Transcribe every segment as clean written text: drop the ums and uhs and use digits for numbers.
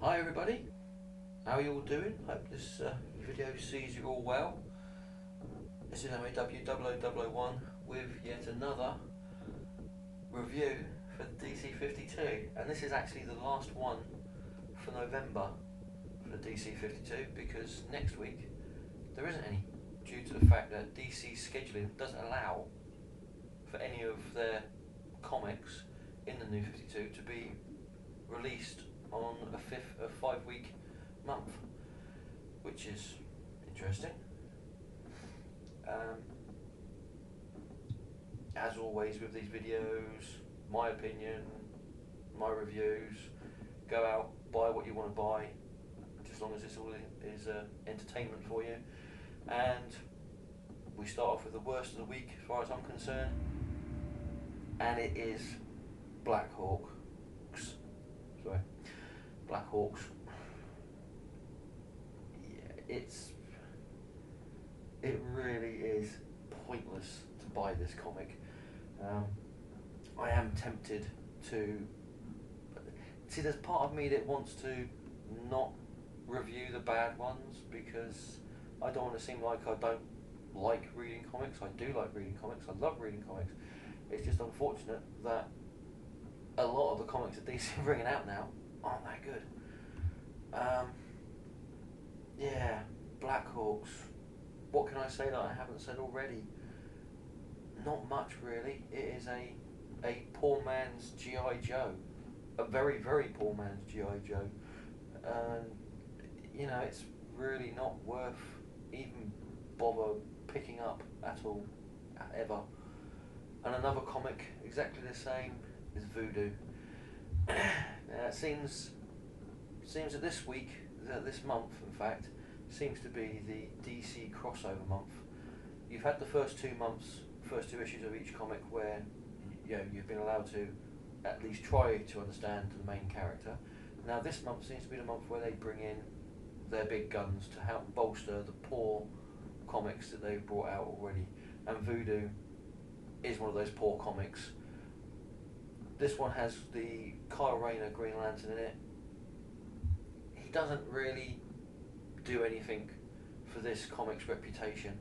Hi everybody, how are you all doing? Hope this video sees you all well. This is NAW0001 with yet another review for DC 52, and this is actually the last one for November for DC 52 because next week there isn't any, due to the fact that DC scheduling doesn't allow for any of their comics in the new 52 to be released on a 5-week month, which is interesting. As always with these videos, my opinion, my reviews, go out, buy what you want to buy, just as long as it's all is entertainment for you. And we start off with the worst of the week as far as I'm concerned, and it is Blackhawks. Yeah, it really is pointless to buy this comic. I am tempted to see. There's part of me that wants to not review the bad ones because I don't want to seem like I don't like reading comics. I do like reading comics. I love reading comics. It's just unfortunate that a lot of the comics that DC are bringing out now aren't that good. Yeah, Blackhawks. What can I say that I haven't said already? Not much really. It is a poor man's G.I. Joe. A very, very poor man's G.I. Joe. You know, it's really not worth even bother picking up at all, ever. And another comic exactly the same is Voodoo. It seems that this week, this month in fact, seems to be the DC crossover month. You've had the first 2 issues of each comic where you've been allowed to at least try to understand the main character. Now this month seems to be the month where they bring in their big guns to help bolster the poor comics that they've brought out already. And Voodoo is one of those poor comics. This one has the Kyle Rayner Green Lantern in it. He doesn't really do anything for this comic's reputation.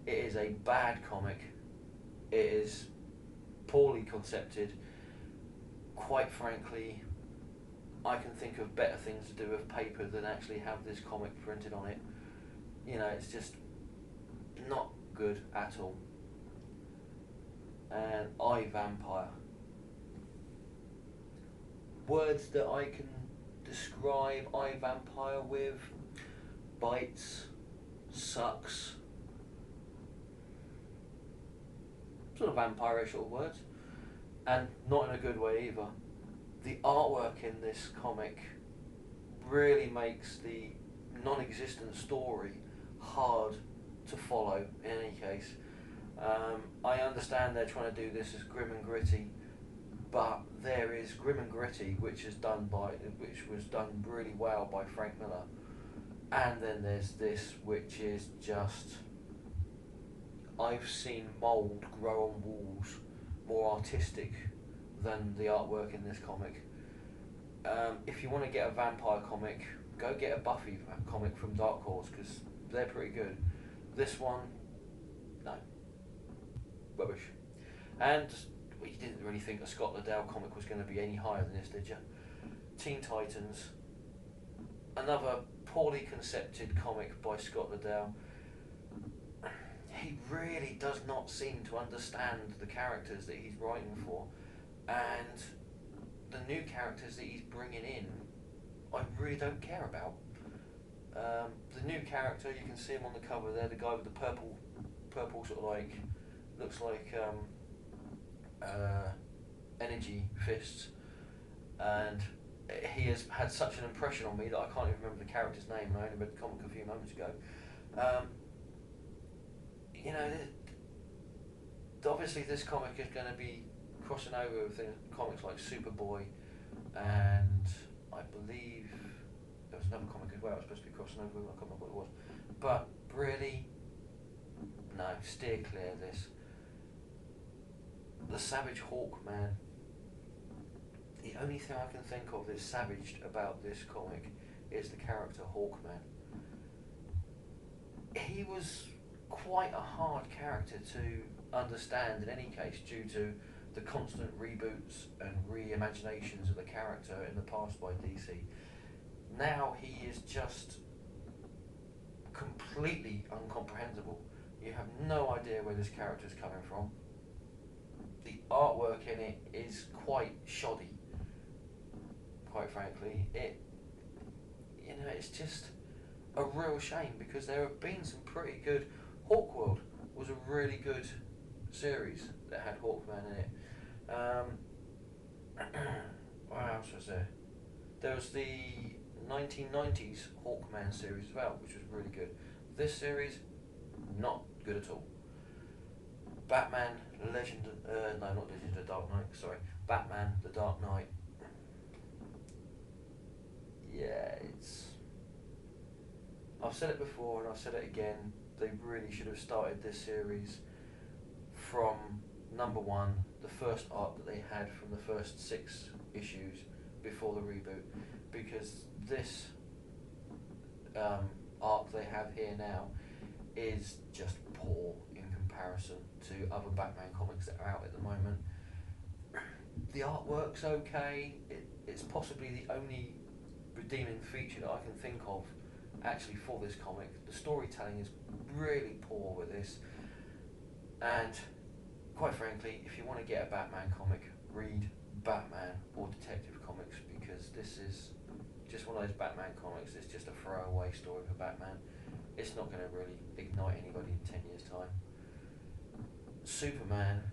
It is a bad comic. It is poorly concepted. Quite frankly, I can think of better things to do with paper than actually have this comic printed on it. You know, it's just not good at all. And I Vampire. Words that I can describe I Vampire with: bites, sucks, sort of vampire-ish sort of words, and not in a good way either. The artwork in this comic really makes the non-existent story hard to follow in any case. I understand they're trying to do this as grim and gritty, but there is Grim and Gritty, which was done really well by Frank Miller, and then there's this, which is just, I've seen mould grow on walls more artistic than the artwork in this comic. If you want to get a vampire comic, go get a Buffy comic from Dark Horse because they're pretty good. This one, no, rubbish. And you didn't really think a Scott Liddell comic was going to be any higher than this, did you? Teen Titans, another poorly concepted comic by Scott Liddell. He really does not seem to understand the characters that he's writing for, and the new characters that he's bringing in, I really don't care about. The new character, you can see him on the cover there, the guy with the purple sort of like, looks like energy fists, and he has had such an impression on me that I can't even remember the character's name, and I only read the comic a few moments ago. You know, obviously this comic is going to be crossing over with comics like Superboy, and I believe there was another comic as well it was supposed to be crossing over with, I can't remember what it was. But really, no, steer clear of this. The Savage Hawkman, The only thing I can think of that's savaged about this comic is the character Hawkman. He was quite a hard character to understand in any case due to the constant reboots and reimaginations of the character in the past by DC. Now he is just completely incomprehensible. You have no idea where this character is coming from. The artwork in it is quite shoddy, quite frankly. It's just a real shame because there have been some pretty good. Hawkworld was a really good series that had Hawkman in it. What else was there? There was the 1990s Hawkman series as well, which was really good. This series, not good at all. Batman, not Legend of Dark Knight, sorry. Batman, The Dark Knight. Yeah, I've said it before and I've said it again, they really should have started this series from number one, the first arc that they had from the first 6 issues before the reboot, because this arc they have here now is just poor in comparison to other Batman comics that are out at the moment. The artwork's okay, it's possibly the only redeeming feature that I can think of actually for this comic. The storytelling is really poor with this, and quite frankly, if you want to get a Batman comic, read Batman or Detective Comics, because this is just one of those Batman comics that's just a throwaway story for Batman. It's not going to really ignite anybody in 10 years' time. Superman,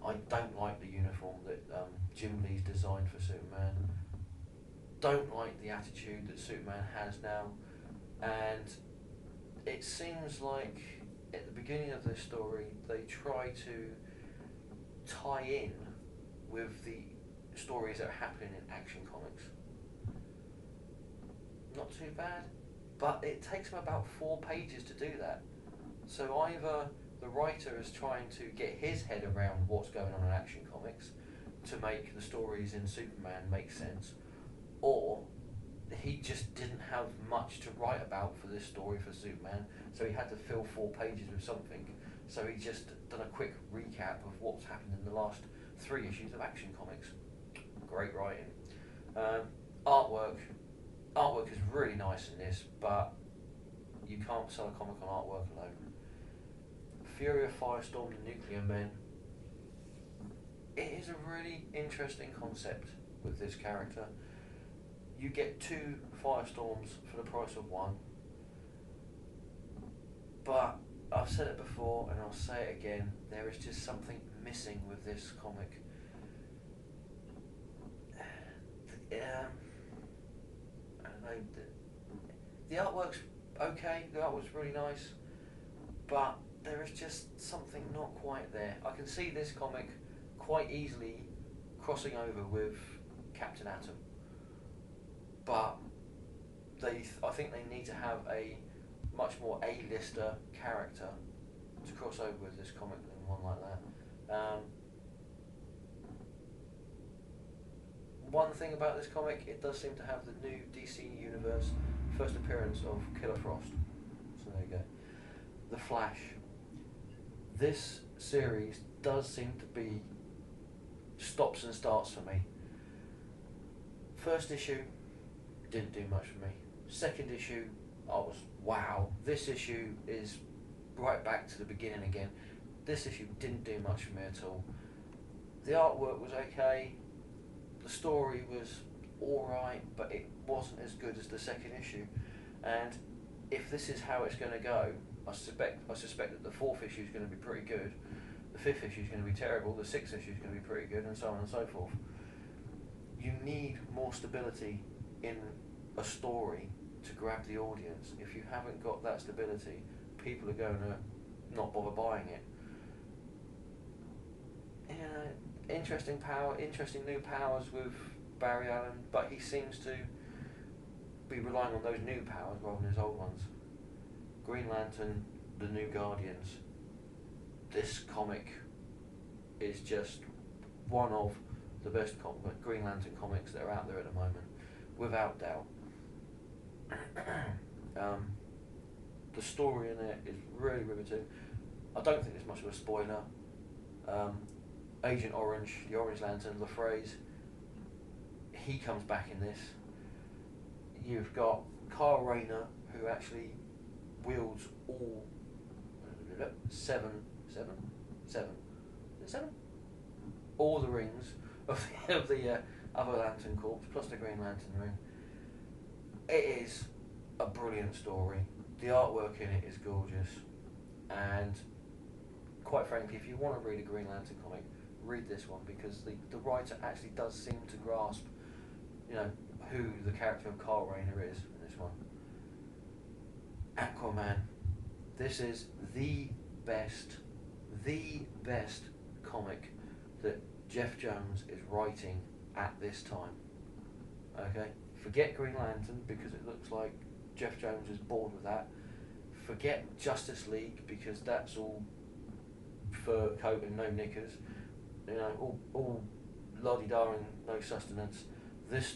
I don't like the uniform that Jim Lee's designed for Superman. Don't like the attitude that Superman has now, and it seems like at the beginning of this story they try to tie in with the stories that are happening in Action Comics. Not too bad, but it takes them about 4 pages to do that. So either the writer is trying to get his head around what's going on in Action Comics to make the stories in Superman make sense, or he just didn't have much to write about for this story for Superman, so he had to fill 4 pages with something. So he just done a quick recap of what's happened in the last 3 issues of Action Comics. Great writing. Artwork is really nice in this, but you can't sell a comic on artwork alone. Fury of Firestorm, the Nuclear Men. It is a really interesting concept with this character. You get 2 Firestorms for the price of 1. But I've said it before and I'll say it again, there is just something missing with this comic. I don't know, the artwork's okay, the artwork's really nice, but there is just something not quite there. I can see this comic quite easily crossing over with Captain Atom, but I think they need to have a much more A-lister character to cross over with this comic than one like that. One thing about this comic, it does seem to have the new DC Universe first appearance of Killer Frost. So there you go. The Flash. This series does seem to be stops and starts for me. First issue, didn't do much for me. Second issue, I was, wow, this issue is right back to the beginning again. This issue didn't do much for me at all. The artwork was okay, the story was alright, but it wasn't as good as the second issue. And if this is how it's going to go, I suspect that the 4th issue is going to be pretty good, the 5th issue is going to be terrible, the 6th issue is going to be pretty good, and so on and so forth. You need more stability in a story to grab the audience. If you haven't got that stability, people are going to not bother buying it. Interesting new powers with Barry Allen, but he seems to be relying on those new powers rather than his old ones. Green Lantern, the New Guardians. This comic is just one of the best Green Lantern comics that are out there at the moment, without doubt. The story in it is really riveting. I don't think there's much of a spoiler. Agent Orange, the Orange Lantern, the phrase, he comes back in this. You've got Kyle Rayner, who actually wields all seven? All the rings of the other Lantern Corps, plus the Green Lantern ring. It is a brilliant story. The artwork in it is gorgeous, and quite frankly, if you want to read a Green Lantern comic, read this one, because the writer actually does seem to grasp, who the character of Kyle Rayner is in this one. Aquaman. This is the best comic that Jeff Jones is writing at this time. Okay? Forget Green Lantern, because it looks like Jeff Jones is bored with that. Forget Justice League, because that's all fur coat and no knickers. All la-di-da and no sustenance. This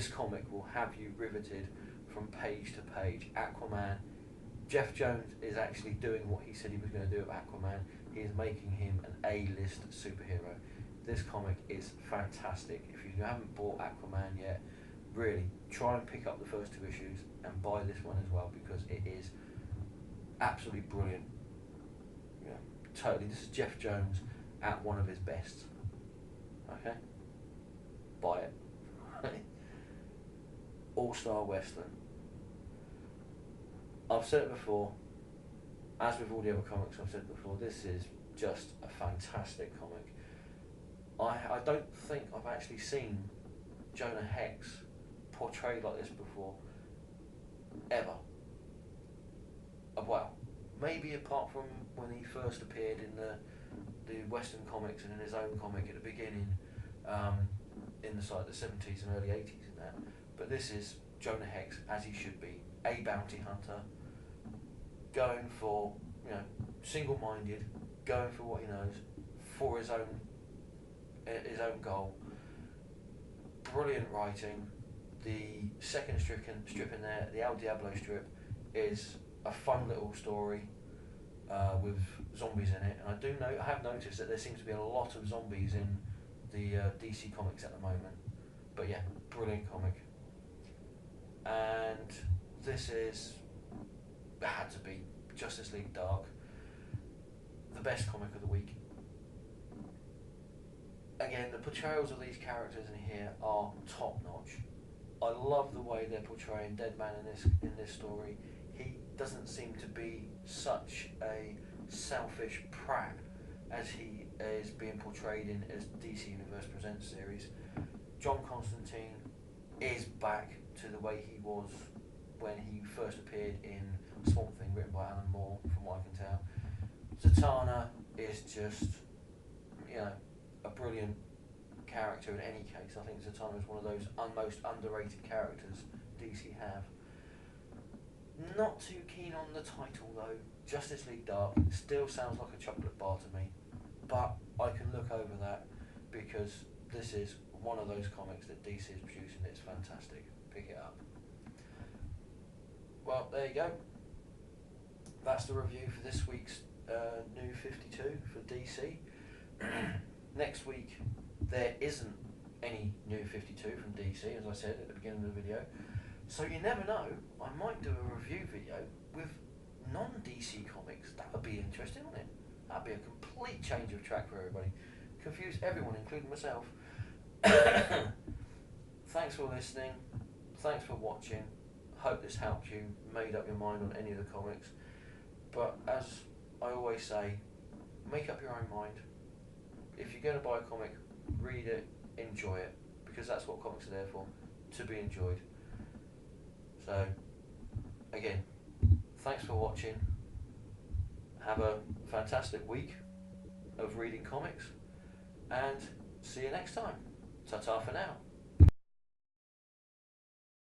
comic will have you riveted from page to page. Aquaman. Jeff Jones is actually doing what he said he was going to do with Aquaman. He is making him an A-list superhero. This comic is fantastic. If you haven't bought Aquaman yet, really try and pick up the first 2 issues and buy this one as well, because it is absolutely brilliant. Totally. This is Jeff Jones at one of his best. Okay? Buy it. All-Star Western. I've said it before, as with all the other comics I've said before, this is just a fantastic comic. I don't think I've actually seen Jonah Hex portrayed like this before, ever. Well, maybe apart from when he first appeared in the Western comics and in his own comic at the beginning, in the 70s and early 80s and that. But this is Jonah Hex as he should be, a bounty hunter, going for, single-minded, going for what he knows, for his own goal. Brilliant writing. The second strip in there, the El Diablo strip, is a fun little story with zombies in it, and I have noticed that there seems to be a lot of zombies in the DC comics at the moment. But yeah, brilliant comic. And this had to be Justice League Dark, the best comic of the week. Again, the portrayals of these characters in here are top notch. I love the way they're portraying Deadman in this story. He doesn't seem to be such a selfish prat as he is being portrayed in as DC Universe Presents series. John Constantine is back to the way he was when he first appeared in Swamp Thing, written by Alan Moore, from what I can tell. Zatanna is just, a brilliant character in any case. I think Zatanna is one of those most underrated characters DC have. Not too keen on the title though. Justice League Dark still sounds like a chocolate bar to me, but I can look over that because this is one of those comics that DC is producing. It's fantastic. Pick it up. Well, there you go. That's the review for this week's New 52 for DC. Next week there isn't any New 52 from DC, as I said at the beginning of the video. So you never know, I might do a review video with non-DC comics. That would be interesting, wouldn't it? That'd be a complete change of track for everybody. Confuse everyone, including myself. Thanks for listening. Thanks for watching. Hope this helped you, made up your mind on any of the comics. But as I always say, make up your own mind. If you're going to buy a comic, read it, enjoy it, because that's what comics are there for, to be enjoyed. So, again, thanks for watching. Have a fantastic week of reading comics, and see you next time. Ta-ta for now.